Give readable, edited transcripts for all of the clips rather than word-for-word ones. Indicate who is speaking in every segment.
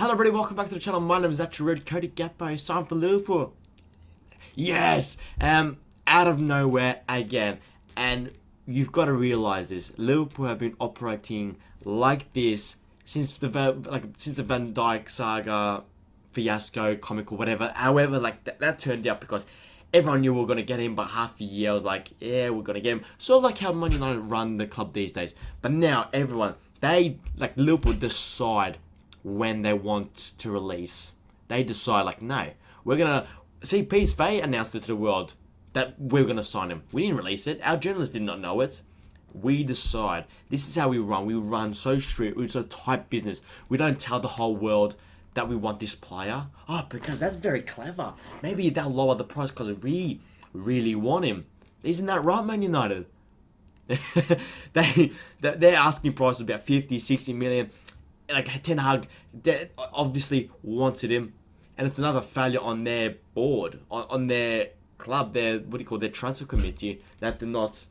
Speaker 1: Hello everybody, welcome back to the channel. My name is actually Cody Gakpo, signed for Liverpool. Yes! Out of nowhere again. And you've got to realise this. Liverpool have been operating like this since the Van Dijk saga, fiasco, comical, whatever. However, that turned out because everyone knew we were going to get him, but half a year I was like, yeah, we're going to get him. Sort of like how Man United run the club these days. But now everyone, Liverpool decide when they want to release. They decide no, we're gonna see PSV announced it to the world that we're gonna sign him. We didn't release it. Our journalists did not know it. We decide. This is how we run. We run so strict. We're so tight business. We don't tell the whole world that we want this player. Oh, because that's very clever. Maybe they'll lower the price because we really want him. Isn't that right, Man United? Their asking price is about 50, 60 million. Ten Hag obviously wanted him, and it's another failure on their board, on their club, their their transfer committee, that they're not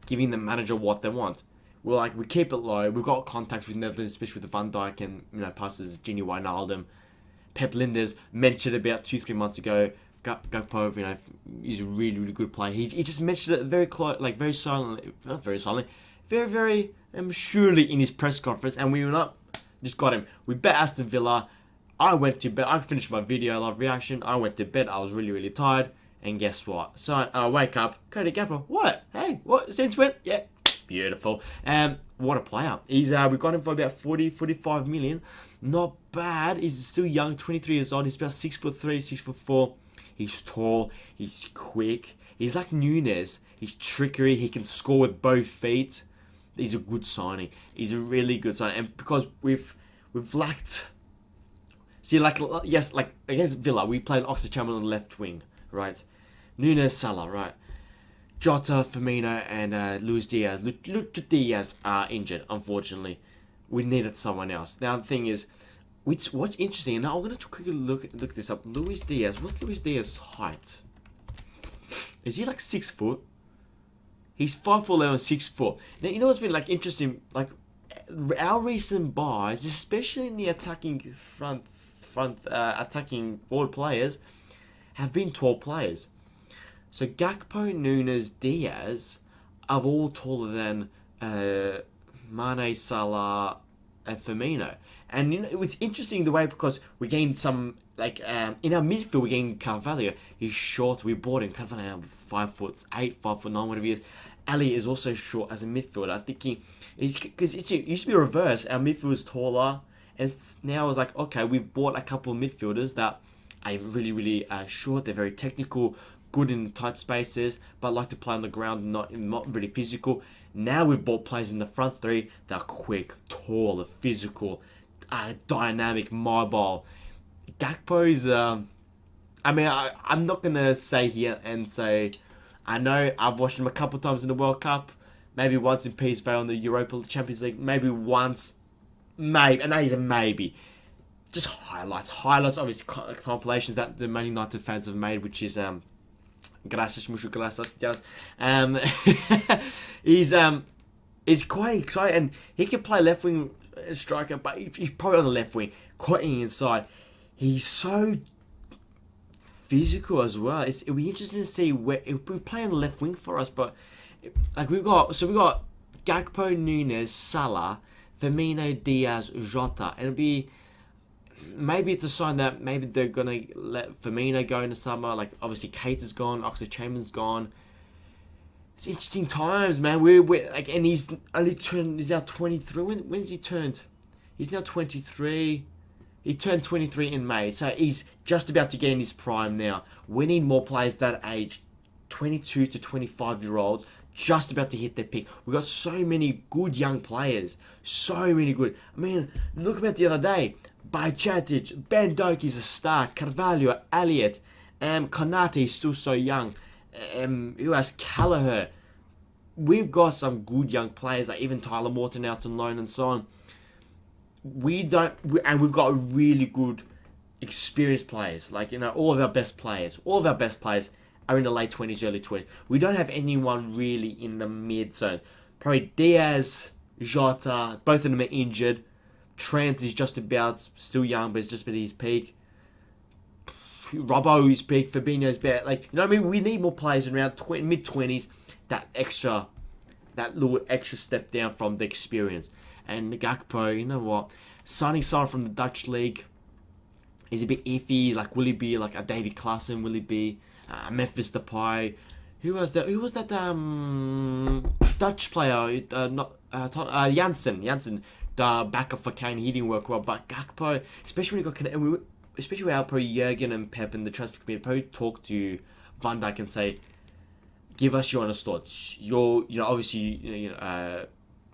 Speaker 1: giving the manager what they want. We keep it low. We've got contacts with Netherlands, especially with the Van Dijk and passes Gini Wijnaldum. Pep Linders mentioned about 2-3 months ago. Gakpo, he's a really, really good player. He just mentioned it very close, very silently, not very silently, very surely in his press conference, and we were not just got him. We bet Aston Villa. I went to bed. I finished my video live reaction. I went to bed. I was really, really tired, and guess what? So I wake up. Cody Gakpo. What? Hey, what? Since when? Yeah, beautiful. What a player. We got him for about 45 million. Not bad. He's still young, 23 years old. He's about 6'3", 6'4". He's tall. He's quick. He's like Nunes. He's trickery. He can score with both feet. He's a good signing. He's a really good signing, and because we've lacked. See, against Villa, we played Oxlade-Chamberlain on the left wing, right? Nunes, Salah, right? Jota, Firmino, and Luis Diaz. Luis Diaz are injured, unfortunately. We needed someone else. Now the thing is, what's interesting, and now I'm gonna quickly look this up. Luis Diaz. What's Luis Diaz's height? Is he 6 foot? He's 5'11", 6 foot. Now you know what's been interesting, our recent buys, especially in the attacking attacking forward players, have been tall players. So Gakpo, Nunes, Diaz are all taller than Mane, Salah, and Firmino. And it was interesting the way, because we gained some in our midfield we gained Carvalho. He's short. We bought him. Carvalho 5'8", 5'9", whatever he is. Ali is also short as a midfielder. I think because it used to be reversed. Our midfield was taller, and now it's okay, we've bought a couple of midfielders that are really, really short. They're very technical, good in tight spaces, but like to play on the ground, not really physical. Now we've bought players in the front three that are quick, tall, physical, dynamic, mobile. Gakpo's, I'm not gonna say here and say, I know I've watched him a couple times in the World Cup, maybe once in PSV on the Europa Champions League, maybe once, maybe, and that is a maybe. Just highlights, obviously compilations that the Man United fans have made, which is gracias, mucho gracias. He's quite exciting, and he can play left wing striker, but he's probably on the left wing, quite inside. He's so physical as well. It'll be interesting to see where if we play on the left wing for us. But we've got Gakpo, Nunes, Salah, Firmino, Diaz, Jota, and it'll be maybe it's a sign that maybe they're gonna let Firmino go in the summer. Obviously Keita's gone, Oxlade-Chamberlain's gone. It's interesting times, man. We're and he's now 23. When's he turned? He's now 23. He turned 23 in May, so he's just about to get in his prime now. We need more players that age, 22 to 25-year-olds, just about to hit their peak. We've got so many good young players. So many good. Look about the other day. Bajcetic, Ben Doak is a star. Carvalho, Elliott, Konate is still so young. Who has Callagher? We've got some good young players, even Tyler Morton out on loan and so on. We've got really good experienced players. All of our best players are in the late 20s, early 20s. We don't have anyone really in the mid zone. Probably Diaz, Jota, both of them are injured. Trent is just about still young, but it's just about his peak. Robbo is big. Fabinho's better. Like, you know what I mean? We need more players around mid-20s. That little extra step down from the experience. And Gakpo, you know what? Signing someone from the Dutch league is a bit iffy. Like, will he be like a David Klaassen? Will he be Memphis Depay? Who was that? Dutch player? Janssen. The backup for Kane. He didn't work well. But Gakpo, especially when he got especially without probably Jurgen and Pep and the transfer committee, probably talk to Van Dijk and say, give us your honest thoughts. Obviously,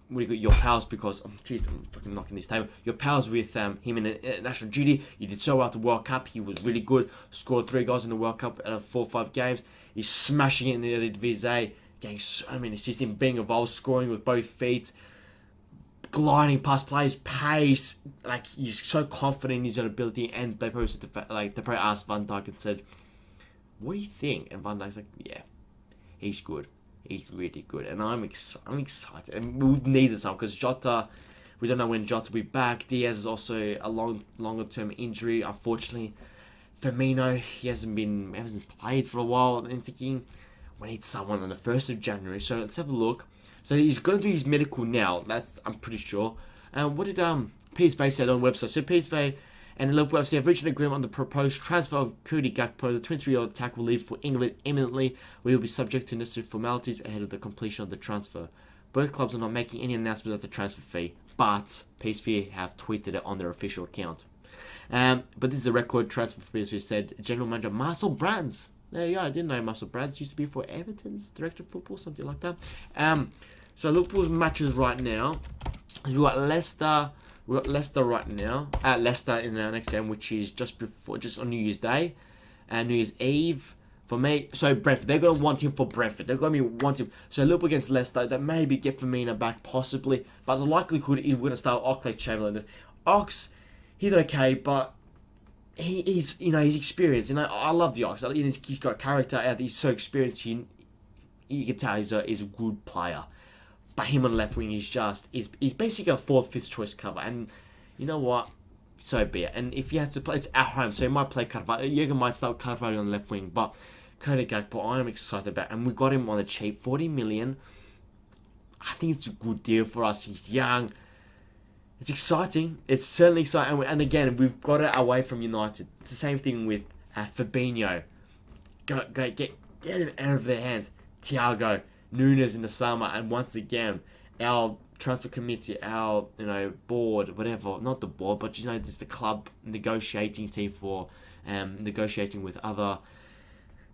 Speaker 1: your pals, because I'm fucking knocking this table. Your pals with him in national duty. You did so well at the World Cup. He was really good. Scored 3 goals in the World Cup out of 4 or 5 games. He's smashing it in the Eredivisie, getting so many assists, being involved, scoring with both feet, gliding past players, pace. Like, he's so confident in his own ability. And they probably asked Van Dijk and said, "What do you think?" And Van Dijk's like, "Yeah, he's good. He's really good." And I'm excited. And we needed some, because Jota, we don't know when Jota will be back. Diaz is also a longer term injury, unfortunately. Firmino, he hasn't played for a while. And I'm thinking, we need someone on the 1st of January. So let's have a look. So he's going to do his medical now. I'm pretty sure. And what did PSV said on the website? So PSV and Liverpool FC have reached an agreement on the proposed transfer of Cody Gakpo. The 23-year-old attack will leave for England imminently, where he will be subject to necessary formalities ahead of the completion of the transfer. Both clubs are not making any announcement of the transfer fee, but PSV have tweeted it on their official account. But this is a record transfer for PSV, said General Manager Marcel Brands. There you go. I didn't know Marcel Brands used to be for Everton's director of football, something like that. So Liverpool's matches right now, we've got Leicester right now. Leicester in our next game, which is just on New Year's Day and New Year's Eve. For me, so Brentford, they're going to want him for Brentford. They're going to want him. So Liverpool against Leicester, that maybe get Firmino back, possibly. But the likelihood is we're going to start Oxlade-Chamberlain. Ox, he's okay, but he's experienced. I love the Ox. He's got character. He's so experienced. You can tell he's a good player. But him on the left wing he's basically a 4th, 5th choice cover. And you know what? So be it. And if he has to play, it's at home, so he might play Carvalho. Jurgen might start Carvalho on the left wing. But Cody Gakpo, I am excited about. And we got him on the cheap, 40 million. I think it's a good deal for us. He's young. It's exciting. It's certainly exciting. And again, we've got it away from United. It's the same thing with Fabinho. Get him out of their hands. Thiago, Nunes in the summer, and once again, our transfer committee, our board, whatever, not the board, but there's the club negotiating team for negotiating with other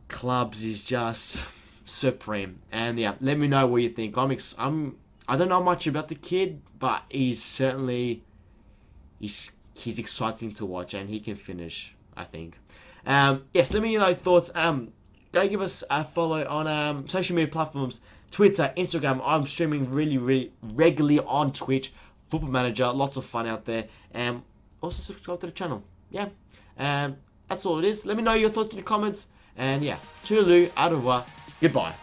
Speaker 1: clubs is just supreme. And yeah, let me know what you think. I don't know much about the kid, but he's exciting to watch, and he can finish, I think. Yes, let me know your thoughts. Go give us a follow on social media platforms, Twitter, Instagram. I'm streaming really, really regularly on Twitch, Football Manager. Lots of fun out there. Also subscribe to the channel. Yeah. That's all it is. Let me know your thoughts in the comments. And yeah, toodaloo, au revoir, goodbye.